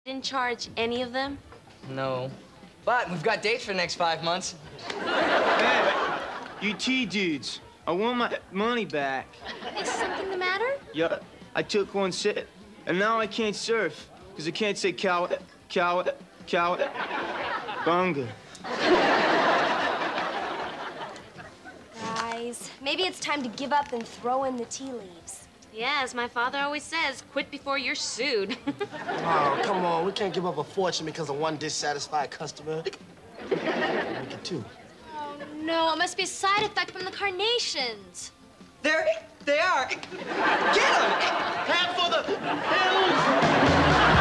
Didn't charge any of them? No. But we've got dates for the next 5 months. Hey, you T-dudes, I want my money back. Is something the matter? Yeah, I took one sip, and now I can't surf, because I can't say cow, bunga. Guys, maybe it's time to give up and throw in the tea leaves. Yeah, as my father always says, quit before you're sued. Oh, come on. We can't give up a fortune because of one dissatisfied customer. We can too. Oh, no, it must be a side effect from the carnations. There they are. Get them! Half for the hills!